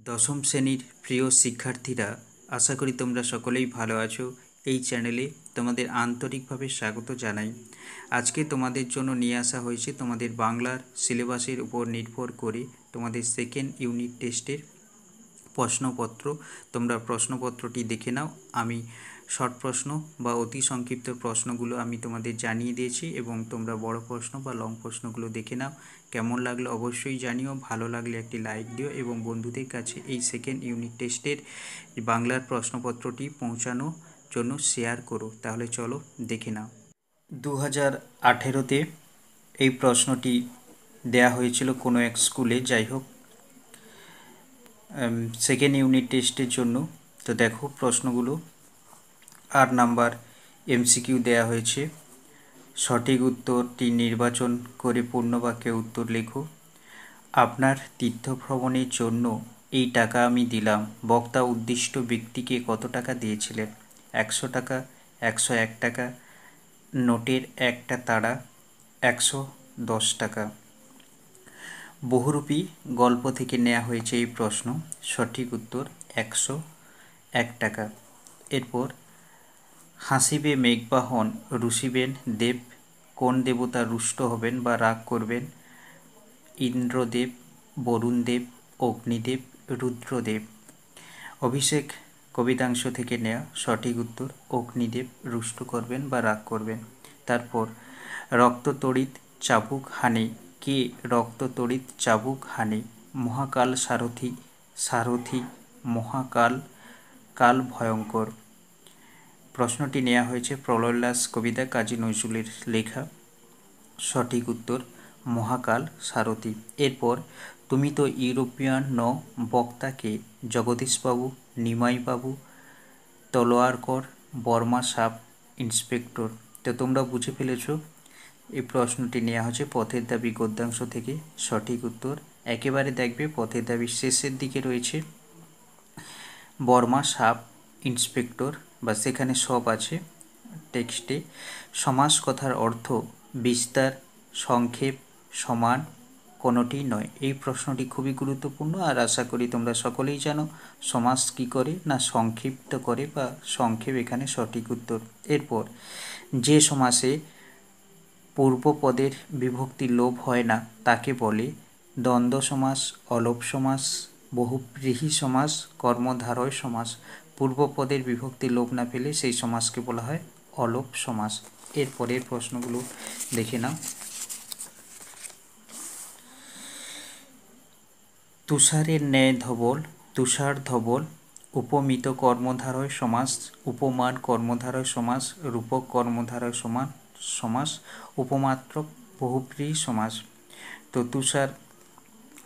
দশম শ্রেণীর প্রিয় শিক্ষার্থীরা, আশা করি তোমরা সকলেই ভালো আছো। এই চ্যানেলে তোমাদের আন্তরিকভাবে স্বাগত জানাই। আজকে তোমাদের জন্য নিয়ে আসা হয়েছে তোমাদের বাংলার সিলেবাসের উপর নির্ভর করে তোমাদের সেকেন্ড ইউনিট টেস্টের প্রশ্নপত্র। তোমরা প্রশ্নপত্রটি দেখে নাও। আমি শর্ট প্রশ্ন বা অতি সংক্ষিপ্ত প্রশ্নগুলো আমি তোমাদের জানিয়ে দিয়েছি এবং তোমরা বড় প্রশ্ন বা লং প্রশ্নগুলো দেখে নাও। কেমন লাগলো অবশ্যই জানিও। ভালো লাগলে একটি লাইক দিও এবং বন্ধুদের কাছে এই সেকেন্ড ইউনিট টেস্টের বাংলার প্রশ্নপত্রটি পৌঁছানোর জন্য শেয়ার করো। তাহলে চলো দেখে নাও। 2018-তে এই প্রশ্নটি দেয়া হয়েছিল কোনো এক স্কুলে। যাই হোক, সেকেন্ড ইউনিট টেস্টের জন্য তো দেখো প্রশ্নগুলো। 8 নাম্বার এমসিকিউ দেয়া হয়েছে। সঠিক উত্তরটি নির্বাচন করে পূর্ণবাক্যে উত্তর লেখো। আপনার তীর্থভ্রমণের জন্য এই টাকা আমি দিলাম। বক্তা উদ্দিষ্ট ব্যক্তিকে কত টাকা দিয়েছিলেন? 100 টাকা, 101 টাকা, নোটের একটা তাড়া, 110 টাকা। বহুরূপী গল্প থেকে নেওয়া হয়েছে এই প্রশ্ন। সঠিক উত্তর 101 টাকা। এরপর হাসিবে মেঘবাহন, রুষিবেন দেব। কোন দেবতা রুষ্ট হবেন বা রাগ করবেন? ইন্দ্রদেব, বরুণদেব, অগ্নিদেব, রুদ্রদেব। অভিষেক কবিতাংশ থেকে নেওয়া। সঠিক উত্তর অগ্নিদেব রুষ্ট করবেন বা রাগ করবেন। তারপর রক্ততড়িৎ চাবুক হানে। কে রক্ততড়িৎ চাবুক হানে? মহাকাল সারথি, সারথি মহাকাল, কাল ভয়ঙ্কর। প্রশ্নটি নেওয়া হয়েছে প্রলয়োল্লাস কবিতা কাজী নজরুলের লেখা। সঠিক উত্তর মহাকাল সারথি। এরপর তুমি তো ইউরোপিয়ান ন, বক্তাকে জগদীশবাবু, নিমাইবাবু, তলোয়ারকর, বর্মা সাব ইন্সপেক্টর। তো তোমরা বুঝে ফেলেছ এই প্রশ্নটি নেওয়া হচ্ছে পথের দাবি গদ্যাংশ থেকে। সঠিক উত্তর একেবারে দেখবে পথের দাবির শেষের দিকে রয়েছে বর্মা সাব ইন্সপেক্টর, বা সেখানে সব আছে টেক্সটে। সমাস কথার অর্থ বিস্তার, সংক্ষেপ, সমান, কোনোটি নয়। এই প্রশ্নটি খুবই গুরুত্বপূর্ণ আর আশা করি তোমরা সকলেই জানো সমাস কি করে না সংক্ষিপ্ত করে বা সংক্ষেপ এখানে সঠিক উত্তর। এরপর যে সমাসে পূর্বপদের বিভক্তি লোপ হয় না তাকে বলে দ্বন্দ্ব সমাস, অলোপ সমাস, বহুব্রীহি সমাস, কর্মধারয় সমাস। পূর্বপদের বিভক্তি লোপ না পেলে সেই সমাসকে বলা হয় অলোপ সমাস। এরপরের প্রশ্নগুলো দেখে নাও। তুষারের ন্যায় ধবল, তুষার ধবল। উপমিত কর্মধারয় সমাস, উপমান কর্মধারয় সমাস, রূপক কর্মধারয় সমাস, উপমাত্রক বহুব্রীহি সমাস। তো তুষার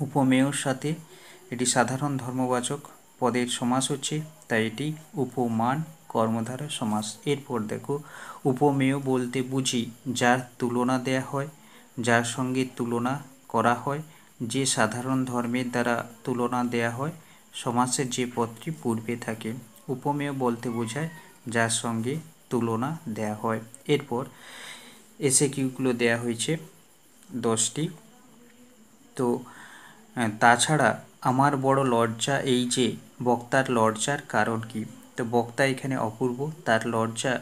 উপমেয়র সাথে এটি সাধারণ ধর্মবাচক পদের সমাস হচ্ছে, তাই এটি উপমান কর্মধারয় সমাস। এরপর দেখো উপমেয় বলতে বুঝি যার তুলনা দেয়া হয়, যার সঙ্গে তুলনা করা হয়, যে সাধারণ ধর্মের দ্বারা তুলনা দেয়া হয়, সমাসের যে পদটি পূর্বে থাকে। উপমেয় বলতে বোঝায় যার সঙ্গে তুলনা দেয়া হয়। এরপর এসএকিউগুলো দেয়া হয়েছে 10টি। তো তাছাড়া আমার বড় লজ্জা এই যে, বক্তার লজ্জার কারণ কি? তো বক্তা এখানে অপূর্ব, তার লজ্জা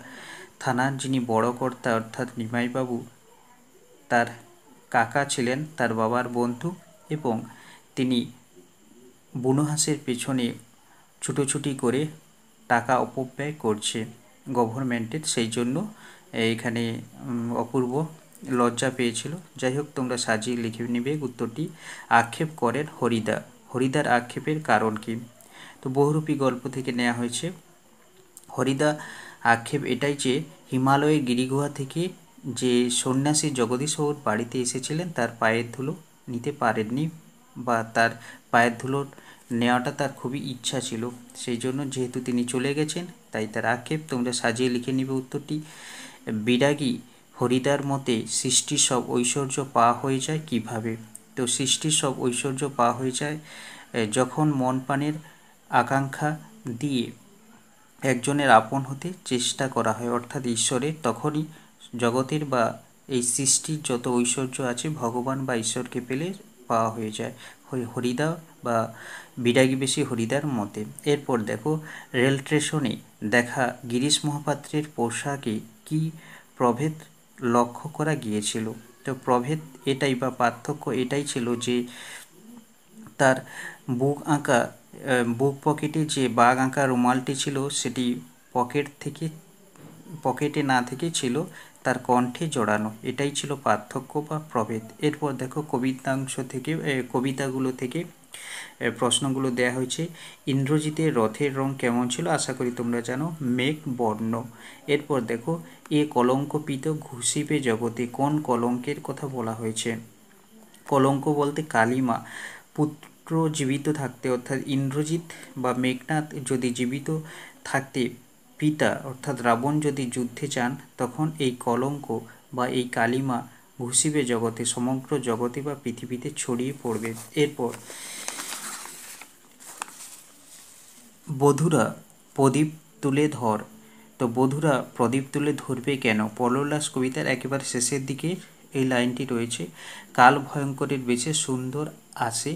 থানার যিনি বড় কর্তা অর্থাৎ নিমাইবাবু, তার কাকা ছিলেন তার বাবার বন্ধু এবং তিনি বুনোহাঁসের পেছনে ছুটোছুটি করে টাকা অপব্যয় করছে গভর্নমেন্টের, সেই জন্য এখানে অপূর্ব লজ্জা পেয়েছিল। যাই হোক, তোমরা সাজিয়ে লিখে নেবে উত্তরটি। আক্ষেপ করেন হরিদা, হরিদার আক্ষেপের কারণ কি? তো বহুরূপী গল্প থেকে নেওয়া হয়েছে। হরিদা আক্ষেপ এটাই যে হিমালয়ের গিরিগুহা থেকে যে সন্ন্যাসী জগদীশবাবুর বাড়িতে এসেছিলেন তার পায়ের ধুলো নিতে পারেননি, বা তার পায়ের ধুলো নেওয়াটা তার খুবই ইচ্ছা ছিল, সেই জন্য যেহেতু তিনি চলে গেছেন তাই তার আক্ষেপ। তোমরা সাজিয়ে লিখে নিবে উত্তরটি। বিরাগী হরিদার মতে সৃষ্টির সব ঐশ্বর্য পাওয়া হয়ে যায় কিভাবে? তো সৃষ্টির সব ঐশ্বর্য পাওয়া হয়ে যায় যখন মন প্রাণের আকাঙ্ক্ষা দিয়ে একজনের আপন হতে চেষ্টা করা হয়, অর্থাৎ ঈশ্বরের, তখনই জগতের বা এই সৃষ্টির যত ঐশ্বর্য আছে ভগবান বা ঈশ্বরকে পেলে পাওয়া হয়ে যায় হরিদা বা বিরাগীবেশী হরিদার মতে। এরপর দেখো, রেল স্টেশনে দেখা গিরিশ মহাপাত্রের পোশাকে কি প্রভেদ লক্ষ্য করা গিয়েছিল? তো প্রভেদ এটাই বা পার্থক্য এটাই ছিল যে তার বুক আঁকা বুক পকেটে যে বাঘ আঁকা রুমালটি ছিল সেটি পকেটে না থেকে ছিল তার কণ্ঠে জড়ানো, এটাই ছিল পার্থক্য বা প্রভেদ। এরপর দেখো কবিতাগুলো থেকে প্রশ্নগুলো দেয়া হয়েছে। ইন্দ্রজিতের রথের রং কেমন ছিল? আশা করি তোমরা জানো, মেঘ বর্ণ। এরপর দেখো, এ কলঙ্কপিত ঘুষিবে জগতে, কোন কলঙ্কের কথা বলা হয়েছে? কলঙ্ক বলতে কালিমা। পুত্র জীবিত থাকতে অর্থাৎ ইন্দ্রজিৎ বা মেঘনাদ যদি জীবিত থাকতে পিতা অর্থাৎ রাবণ যদি যুদ্ধে চান, তখন এই কলঙ্ক বা এই কালিমা ঘুষিবে জগতে, সমগ্র জগতে বা পৃথিবীতে ছড়িয়ে পড়বে। এরপর বধূরা প্রদীপ তুলে ধর। তো বধূরা প্রদীপ তুলে ধরবে কেন? পরলোলাস কবিতার একেবারে শেষের দিকে এই লাইনটি রয়েছে। কাল ভয়ঙ্করের বেশে সুন্দর আসে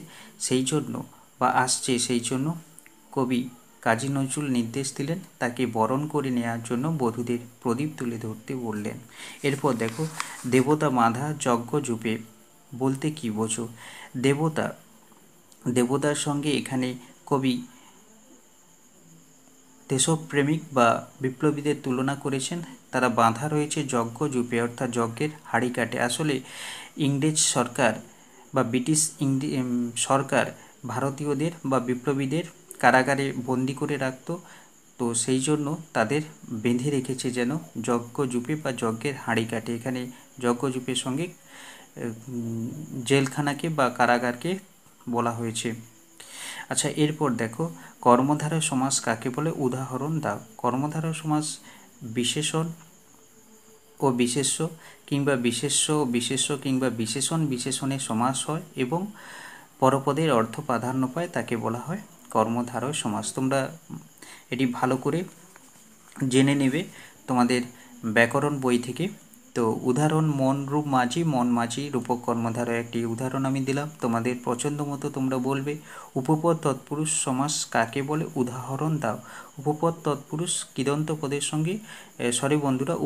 সেই জন্য বা আসছে সেই জন্য কবি কাজী নজরুল নির্দেশ দিলেন তাকে বরণ করে নেওয়ার জন্য বধূদের প্রদীপ তুলে ধরতে বললেন। এরপর দেখো, দেবতা বাঁধা যজ্ঞ জুপে বলতে কি বোঝো? দেবতার সঙ্গে এখানে কবি দেশপ্রেমিক বা বিপ্লবীদের তুলনা করেছেন। তারা বাঁধা রয়েছে যজ্ঞ জুপে অর্থাৎ যজ্ঞের হাঁড়ি কাটে। আসলে ইংরেজ সরকার বা ব্রিটিশ সরকার ভারতীয়দের বা বিপ্লবীদের কারাগারে বন্দি করে রাখত, তো সেই জন্য তাদের বেঁধে রেখেছে যেন যজ্ঞ জুপে বা যজ্ঞের হাঁড়ি কাটে। এখানে যজ্ঞ জুপের সঙ্গে জেলখানাকে বা কারাগারকে বলা হয়েছে। আচ্ছা, এরপর দেখো, কর্মধারয় সমাস কাকে বলে? উদাহরণ দাও। কর্মধারয় সমাস বিশেষণ ও বিশেষ্য কিংবা বিশেষ্য ও বিশেষ্য কিংবা বিশেষণ বিশেষণের সমাস হয় এবং পরপদের অর্থ প্রাধান্য পায়, তাকে বলা হয় কর্মধারয় সমাস। তোমরা এটি ভালো করে জেনে নেবে তোমাদের ব্যাকরণ বই থেকে। তো উদাহরণ, মন রূপ মাঝি, মন মাঝি রূপক কর্মধারয় একটি উদাহরণ আমি দিলাম, তোমাদের পছন্দ মতো তোমরা বলবে। উপপদ তৎপুরুষ সমাস কাকে বলে? উদাহরণ দাও। উপপদ তৎপুরুষ কৃদন্ত পদের সঙ্গে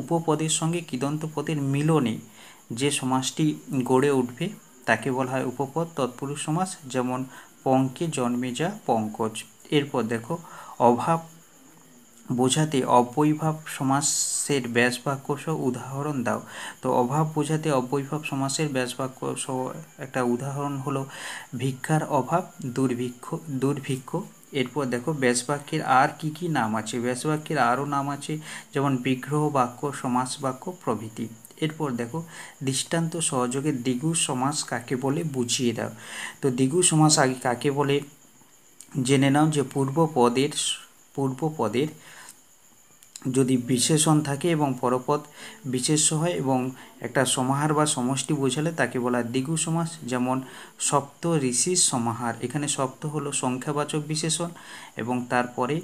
উপপদের সঙ্গে কৃদন্ত পদের মিলনে যে সমাসটি গড়ে উঠবে তাকে বলা হয় উপপদ তৎপুরুষ সমাস, যেমন পঙ্কে জন্মে যা পঙ্কজ। এরপর দেখো, অভাব বোঝাতে অব্যয়ীভাব সমাসের ব্যাসবাক্য সহ উদাহরণ দাও। তো অভাব বোঝাতে অব্যয়ীভাব সমাসের ব্যাসবাক্য সহ একটা উদাহরণ হলো ভিক্ষার অভাব, দুর্ভিক্ষ। এরপর দেখো, ব্যাসবাক্যের আর কি কি নাম আছে? ব্যাসবাক্যের আরও নাম আছে, যেমন বিগ্রহ বাক্য, সমাস বাক্য প্রভৃতি। এরপর দেখো, দৃষ্টান্ত সহযোগে দ্বিগু সমাস কাকে বলে? বুঝিয়ে দাও। তো দ্বিগু সমাস আগে কাকে বলে জেনে নাও, যে পূর্বপদের যদি বিশেষণ থাকে এবং পরপদ বিশেষ্য হয় এবং একটা সমাহার বা সমষ্টি বোঝালে তাকে বলা হয় দ্বিগু সমাস। যেমন সপ্ত ঋষির সমাহার, এখানে সপ্ত হলো সংখ্যাবাচক বিশেষণ এবং তারপরে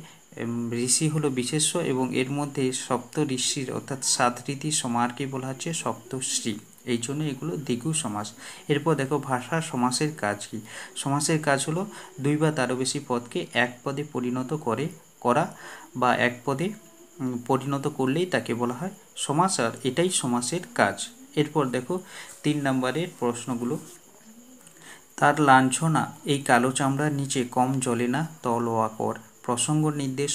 ঋষি হলো বিশেষ্য এবং এর মধ্যে সপ্ত ঋষির অর্থাৎ 7 রীতির সমাহারকে বলা হচ্ছে সপ্তশ্রী, এই জন্য এগুলো দ্বিগু সমাস। এরপর দেখো, ভাষা সমাসের কাজ কি? সমাসের কাজ হলো 2 বা তারও বেশি পদকে এক পদে পরিণত করা বা এক পদে পরিণত করলেই তাকে বলা হয় সমাস, আর এটাই সমাসের কাজ। এরপর দেখো 3 নম্বরের প্রশ্নগুলো। তার লাঞ্ছনা এই কালো চামড়ার নিচে কম জ্বলে না, তলোয়া কর। প্রসঙ্গ নির্দেশ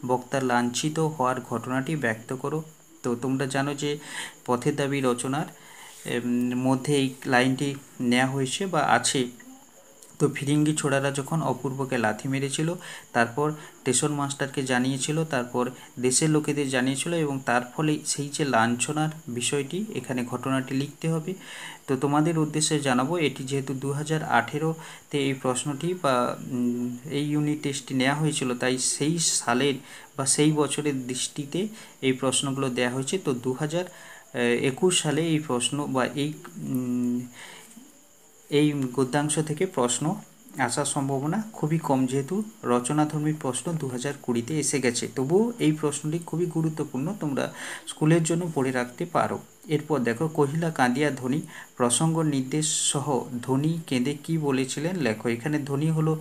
বক্তার লাঞ্ছিত হওয়ার ঘটনাটি ব্যক্ত করো। তো তোমরা জানো যে পথের দাবি রচনার মধ্যে এই লাইনটি নেওয়া হয়েছে বা আছে। তো ফিরিঙ্গি ছোড়ারা যখন অপূর্বকে লাথি মেরেছিল, তারপর স্টেশন মাস্টারকে জানিয়েছিল, তারপর দেশের লোকেদের জানিয়েছিল এবং তার ফলে সেই যে লাঞ্ছনার বিষয়টি, এখানে ঘটনাটি লিখতে হবে। তো তোমাদের উদ্দেশ্যে জানাবো, এটি যেহেতু 2018-তে এই প্রশ্নটি বা এই ইউনিট টেস্টটি নেওয়া হয়েছিল, তাই সেই সালের বা সেই বছরের দৃষ্টিতে এই প্রশ্নগুলো দেওয়া হয়েছে। তো 2021 সালে এই প্রশ্ন বা এই গদ্যাংশ থেকে প্রশ্ন আসার সম্ভাবনা খুবই কম, যেহেতু রচনাধর্মী প্রশ্ন 2020-তে এসে গেছে। তবুও এই প্রশ্নটি খুবই গুরুত্বপূর্ণ, তোমরা স্কুলের জন্য পড়ে রাখতে পারো। এরপর দেখো, কহিলা কাঁদিয়া ধ্বনি প্রসঙ্গ নির্দেশ সহ ধ্বনি কেঁদে কি বলেছিলেন লেখো। এখানে ধ্বনি হলো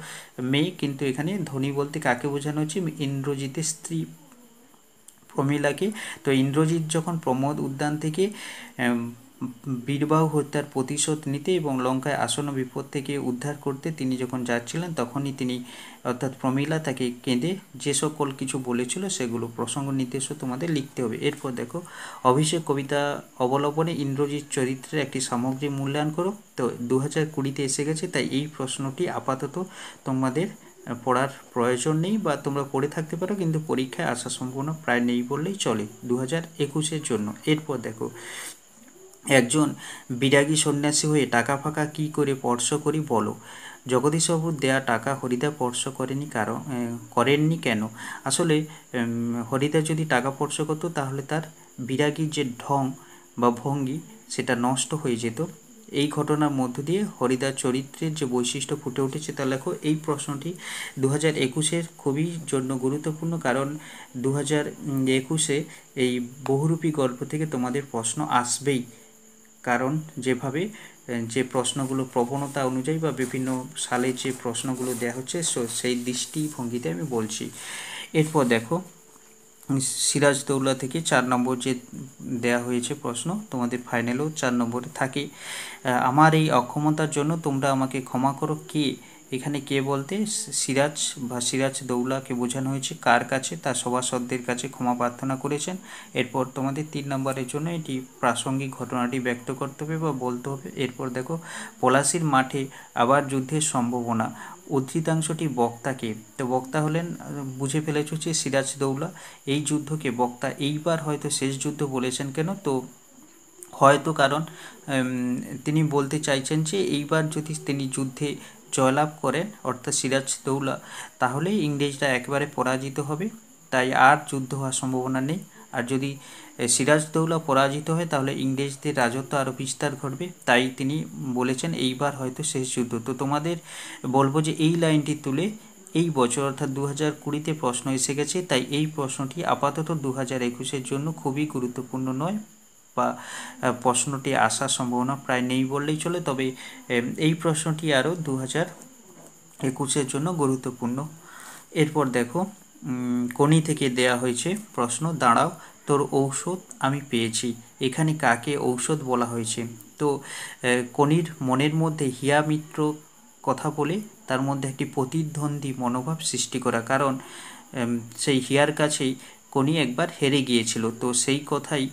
মেয়ে, কিন্তু এখানে ধ্বনি বলতে কাকে বোঝানো হচ্ছে? ইন্দ্রজিতের স্ত্রী প্রমীলাকে। তো ইন্দ্রজিৎ যখন প্রমোদ উদ্যান থেকে বীরবাহু হত্যার প্রতিশোধ নিতে এবং লঙ্কায় আসন্ন বিপদ থেকে উদ্ধার করতে তিনি যখন যাচ্ছিলেন, তখনই তিনি অর্থাৎ প্রমীলা তাকে কেঁদে যে সকল কিছু বলেছিল সেগুলো প্রসঙ্গ নির্দেশও তোমাদের লিখতে হবে। এরপর দেখো, অভিষেক কবিতা অবলম্বনে ইন্দ্রজিৎ চরিত্রের একটি সামগ্রিক মূল্যায়ন করো। তো 2020-তে এসে গেছে, তাই এই প্রশ্নটি আপাতত তোমাদের পড়ার প্রয়োজন নেই, বা তোমরা পড়ে থাকতে পারো, কিন্তু পরীক্ষায় আসার সম্ভাবনা প্রায় নেই বললেই চলে 2021-এর জন্য। এরপর দেখো, একজন বিরাগী সন্ন্যাসী হয়ে টাকা ফাঁকা কি করে স্পর্শ করি বলো। জগদীশবাবুর দেয়া টাকা হরিদা স্পর্শ করেননি কেন? আসলে হরিদা যদি টাকা স্পর্শ করতো তাহলে তার বিরাগীর যে ঢং বা ভঙ্গি সেটা নষ্ট হয়ে যেত। এই ঘটনার মধ্য দিয়ে হরিদার চরিত্রের যে বৈশিষ্ট্য ফুটে উঠেছে তা লেখো। এই প্রশ্নটি 2021-এর খুবই জন্য গুরুত্বপূর্ণ, কারণ 2021-এ এই বহুরূপী গল্প থেকে তোমাদের প্রশ্ন আসবেই, কারণ যেভাবে যে প্রশ্নগুলো প্রবণতা অনুযায়ী বা বিভিন্ন সালে যে প্রশ্নগুলো দেওয়া হচ্ছে সেই দৃষ্টিভঙ্গিতে আমি বলছি। এরপর দেখো, সিরাজদৌল্লা থেকে 4 নম্বর যে দেয়া হয়েছে প্রশ্ন, তোমাদের ফাইনালেও 4 নম্বরে থাকে। আমার এই অক্ষমতার জন্য তোমরা আমাকে ক্ষমা করো। কে? এখানে কে বলতে সিরাজ বা সিরাজদৌল্লাকে বোঝানো হয়েছে। কার কাছে? তার সভাসদদের কাছে ক্ষমা প্রার্থনা করেছেন। এরপর তোমাদের 3 নম্বরের জন্য এটি প্রাসঙ্গিক ঘটনাটি ব্যক্ত করতে হবে বা বলতে হবে। এরপর দেখো, পলাশির মাঠে আবার যুদ্ধের সম্ভাবনা, উদ্ধৃতাংশটি বক্তাকে। তো বক্তা হলেন, বুঝে ফেলেছ যে সিরাজদৌল্লা। এই যুদ্ধকে বক্তা এইবার হয়তো শেষ যুদ্ধ বলেছেন কেন? তো হয়তো কারণ তিনি বলতে চাইছেন যে এইবার যদি তিনি যুদ্ধে জয়লাভ করেন অর্থাৎ সিরাজদৌল্লা, তাহলে ইংরেজরা একেবারে পরাজিত হবে, তাই আর যুদ্ধ হওয়ার সম্ভাবনা নেই। আর যদি সিরাজদৌল্লা পরাজিত হয় তাহলে ইংরেজদের রাজত্ব আরও বিস্তার ঘটবে, তাই তিনি বলেছেন এইবার হয়তো শেষ যুদ্ধ। তো তোমাদের বলবো যে এই লাইনটি তুলে এই বছর অর্থাৎ 2020-তে প্রশ্ন এসে গেছে, তাই এই প্রশ্নটি আপাতত 2021-এর জন্য খুবই গুরুত্বপূর্ণ নয়, বা প্রশ্নটি আসার সম্ভাবনা প্রায় নেই বললেই চলে। তবে এই প্রশ্নটি আরও 2021-এর জন্য গুরুত্বপূর্ণ। এরপর দেখো, কোনি থেকে দেয়া হয়েছে প্রশ্ন, দাঁড়াও তোর ঔষধ আমি পেয়েছি। এখানে কাকে ঔষধ বলা হয়েছে? তো কোনির মনের মধ্যে হিয়া মিত্র কথা বলে তার মধ্যে একটি প্রতিদ্বন্দ্বী মনোভাব সৃষ্টি করা, কারণ সেই হিয়ার কাছেই কোনি একবার হেরে গিয়েছিল। তো সেই কথাই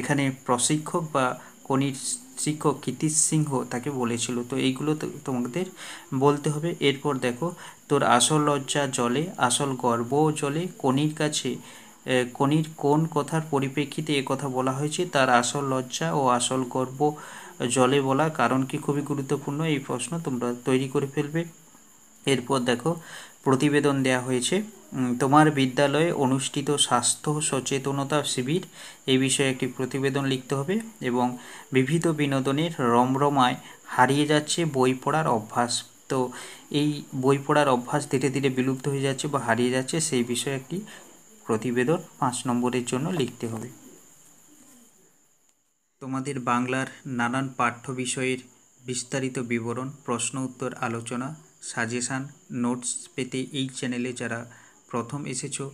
এখানে প্রশিক্ষক বা কোনির শিক্ষক কীর্তি সিংহ তাকে বলেছিল। তো এইগুলো তোমাদের বলতে হবে। এরপর দেখো, তোর আসল লজ্জা জলে আসল গর্বও জলে কোনির কাছে কোনির কোন কথার পরিপ্রেক্ষিতে এ কথা বলা হয়েছে? তার আসল লজ্জা ও আসল গর্ব জলে বলা কারণ কি? খুবই গুরুত্বপূর্ণ এই প্রশ্ন, তোমরা তৈরি করে ফেলবে। এরপর দেখো, প্রতিবেদন দেয়া হয়েছে, তোমার বিদ্যালয়ে অনুষ্ঠিত স্বাস্থ্য সচেতনতা শিবির, এই বিষয়ে একটি প্রতিবেদন লিখতে হবে। এবং বিবিধ বিনোদনের রমরমায় হারিয়ে যাচ্ছে বই পড়ার অভ্যাস। তো এই বই পড়ার অভ্যাস ধীরে ধীরে বিলুপ্ত হয়ে যাচ্ছে বা হারিয়ে যাচ্ছে, সেই বিষয়ে একটি প্রতিবেদন 5 নম্বরের জন্য লিখতে হবে। তোমাদের বাংলার নানান পাঠ্য বিষয়ের বিস্তারিত বিবরণ, প্রশ্ন উত্তর আলোচনা, সাজেশান, নোটস পেতে এই চ্যানেলে যারা প্রথম এসেছো,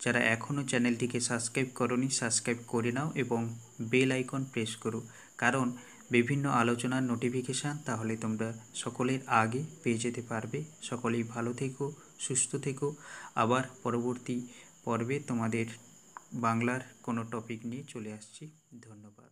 যারা এখনও চ্যানেলটিকে সাবস্ক্রাইব করোনি সাবস্ক্রাইব করে নাও এবং বেল আইকন প্রেস করো, কারণ বিভিন্ন আলোচনার নোটিফিকেশান তাহলে তোমরা সকলের আগে পেয়ে যেতে পারবে। সকলেই ভালো থেকো, সুস্থ থেকো। আবার পরবর্তী পর্বে তোমাদের বাংলার কোনো টপিক নিয়ে চলে আসছি। ধন্যবাদ।